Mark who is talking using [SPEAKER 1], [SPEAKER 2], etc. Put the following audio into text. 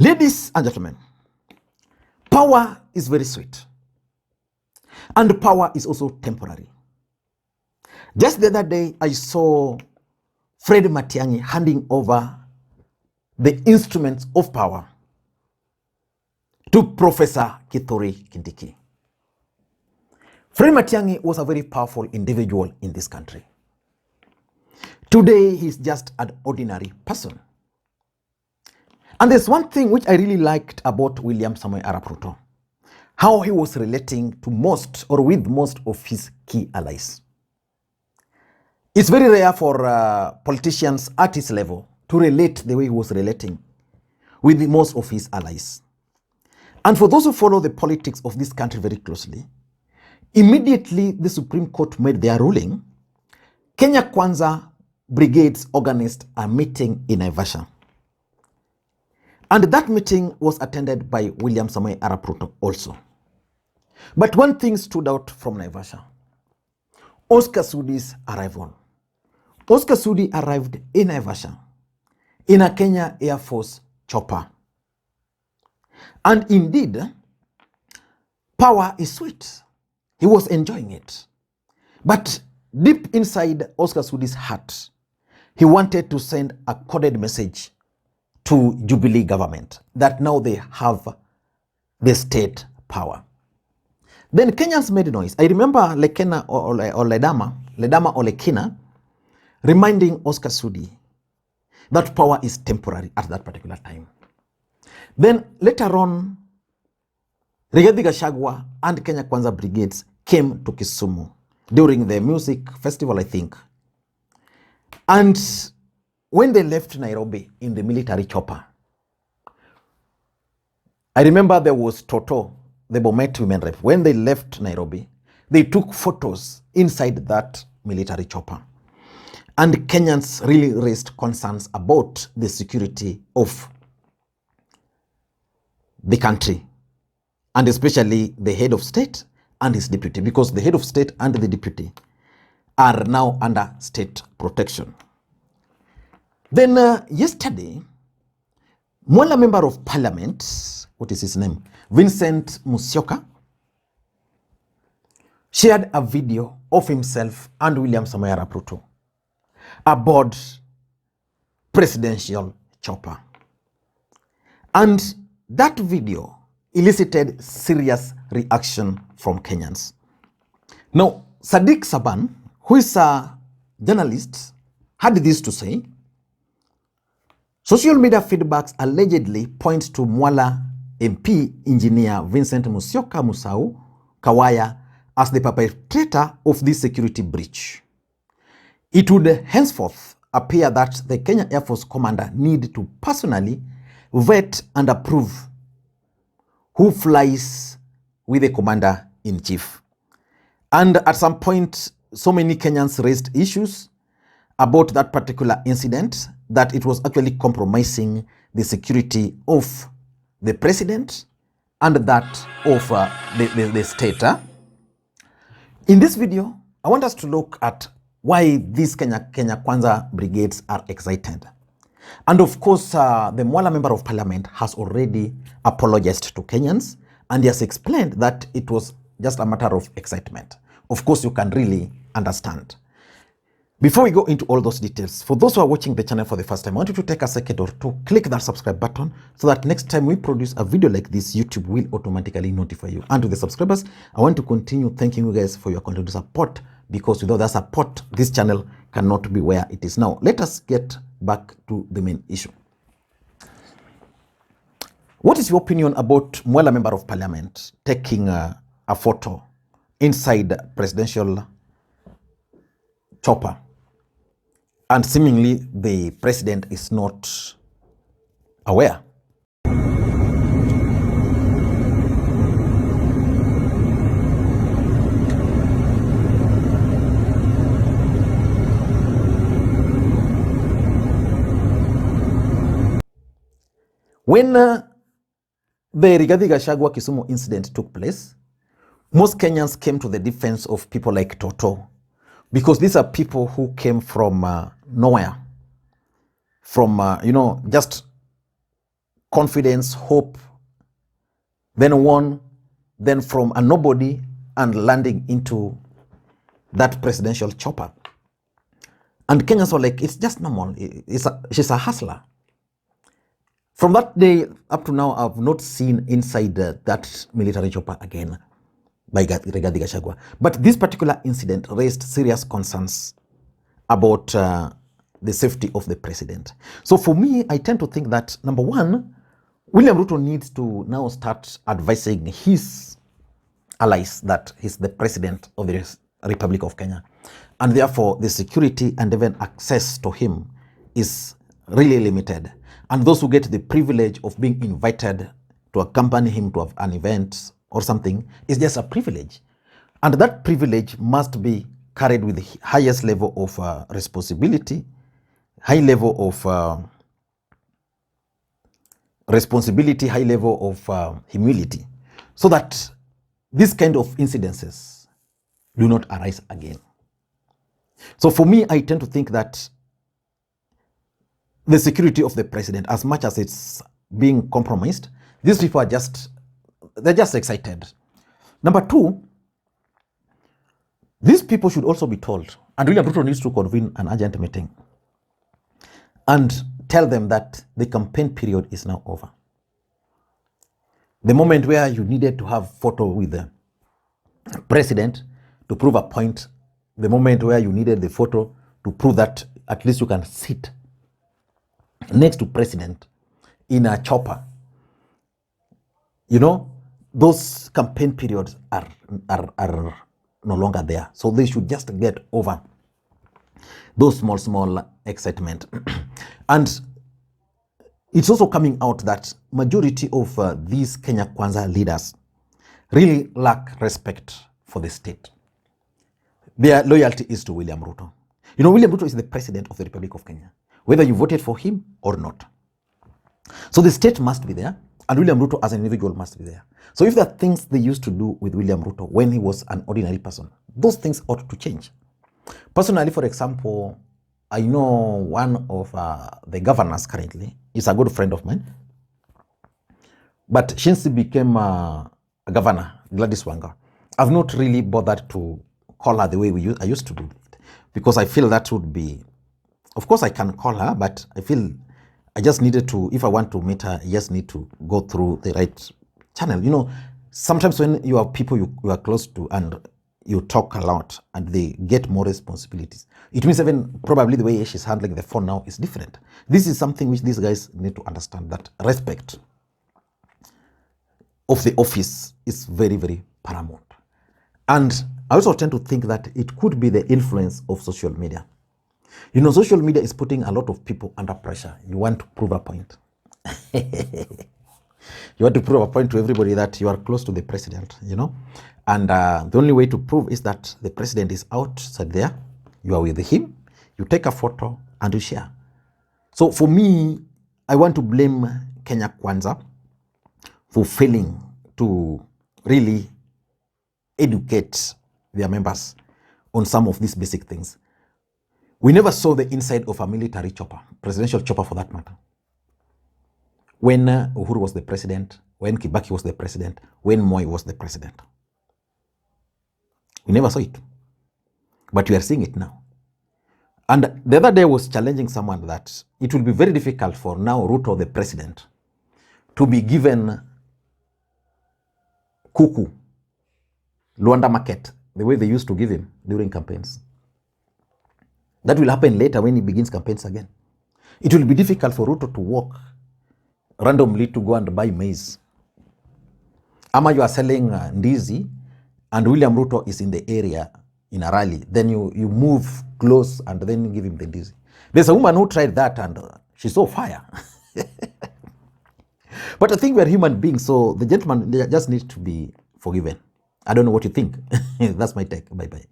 [SPEAKER 1] Ladies and gentlemen, power is very sweet, and power is also temporary. Just the other day, I saw Fred Matiang'i handing over the instruments of power to Professor Kithure Kindiki. Fred Matiang'i was a very powerful individual in this country. Today, he's just an ordinary person. And there's one thing which I really liked about William Samoei Arap Ruto, how he was relating to most or with most of his key allies. It's very rare for politicians at his level to relate the way he was relating with most of his allies. And for those who follow the politics of this country very closely, immediately the Supreme Court made their ruling, Kenya Kwanza brigades organized a meeting in Naivasha. And that meeting was attended by William Samoei Arap Ruto also. But one thing stood out from Naivasha: Oscar Sudi's arrival. Oscar Sudi arrived in Naivasha in a Kenya Air Force chopper. And indeed, power is sweet. He was enjoying it. But deep inside Oscar Sudi's heart, he wanted to send a coded message to Jubilee government that now they have the state power. Then Kenyans made noise. I remember Lekena or Ledama Olekina reminding Oscar Sudi that power is temporary at that particular time. Then later on, Rigathi Gachagua and Kenya Kwanza brigades came to Kisumu during the music festival, I think. And when they left Nairobi in the military chopper, I remember there was Toto, the Bomet women rep. When they left Nairobi, they took photos inside that military chopper. And Kenyans really raised concerns about the security of the country, and especially the head of state and his deputy, because the head of state and the deputy are now under state protection. Then yesterday, Mwala member of parliament, what is his name? Vincent Musyoka, shared a video of himself and William Samoei Arap Ruto aboard presidential chopper. And that video elicited serious reaction from Kenyans. Now, Sadiq Saban, who is a journalist, had this to say: social media feedbacks allegedly point to Mwala MP engineer Vincent Musyoka Musau Kawaya as the perpetrator of this security breach. It would henceforth appear that the Kenya Air Force commander need to personally vet and approve who flies with the commander-in-chief. And at some point, so many Kenyans raised issues about that particular incident, that it was actually compromising the security of the president and that of the state. In this video, I want us to look at why these Kenya Kwanza brigades are excited. And of course, the Mwala member of parliament has already apologized to Kenyans, and he has explained that it was just a matter of excitement. Of course, you can really understand. Before we go into all those details, for those who are watching the channel for the first time, I want you to take a second or two, click that subscribe button so that next time we produce a video like this, YouTube will automatically notify you. And to the subscribers, I want to continue thanking you guys for your continued support, because without that support, this channel cannot be where it is now. Let us get back to the main issue. What is your opinion about Mwala member of parliament taking a photo inside presidential chopper, and seemingly the president is not aware? When the Rigathi Gachagua Kisumu incident took place, most Kenyans came to the defense of people like Toto, because these are people who came from nowhere, from, just confidence, hope, then won, then from a nobody and landing into that presidential chopper. And Kenyans were like, it's just normal. She's a hustler. From that day up to now, I've not seen inside that military chopper again by Rigathi Gachagua. But this particular incident raised serious concerns about the safety of the president. So for me, I tend to think that, number one, William Ruto needs to now start advising his allies that he's the president of the Republic of Kenya. And therefore, the security and even access to him is really limited. And those who get the privilege of being invited to accompany him to an event or something is just a privilege. And that privilege must be carried with the highest level of responsibility, high level of responsibility, high level of humility, so that these kind of incidences do not arise again. So for me, I tend to think that the security of the president, as much as it's being compromised, these people are they're just excited. Number two, these people should also be told, and William Ruto needs to convene an urgent meeting and tell them that the campaign period is now over. The moment where you needed to have photo with the president to prove a point, the moment where you needed the photo to prove that at least you can sit next to president in a chopper, those campaign periods are no longer there. So they should just get over those small excitement. And it's also coming out that majority of these Kenya Kwanza leaders really lack respect for the state. Their loyalty is to William Ruto. William Ruto is the president of the Republic of Kenya, whether you voted for him or not. So the state must be there, and William Ruto as an individual must be there. So if there are things they used to do with William Ruto when he was an ordinary person, those things ought to change. Personally, for example, I know one of the governors currently is a good friend of mine. But since he became a governor, Gladys Wanga, I've not really bothered to call her the way I used to do it, because I feel that would be, of course I can call her, but I feel I just needed to, if I want to meet her, I just need to go through the right channel. Sometimes when you have people you are close to and you talk a lot and they get more responsibilities, it means even probably the way she's handling the phone now is different. This is something which these guys need to understand, that respect of the office is very, very paramount. And I also tend to think that it could be the influence of social media. Social media is putting a lot of people under pressure. You want to prove a point. You want to prove a point to everybody that you are close to the president, And the only way to prove is that the president is outside there. You are with him. You take a photo and you share. So for me, I want to blame Kenya Kwanza for failing to really educate their members on some of these basic things. We never saw the inside of a military chopper, presidential chopper for that matter. When Uhuru was the president, when Kibaki was the president, when Moi was the president. We never saw it. But we are seeing it now. And the other day I was challenging someone that it will be very difficult for now Ruto, the president, to be given kuku, Luanda market, the way they used to give him during campaigns. That will happen later when he begins campaigns again. It will be difficult for Ruto to walk randomly to go and buy maize. Ama you are selling ndizi and William Ruto is in the area in a rally, then you move close and then give him the ndizi. There's a woman who tried that and she saw fire. But I think we're human beings, so the gentleman just needs to be forgiven. I don't know what you think. That's my take. Bye-bye.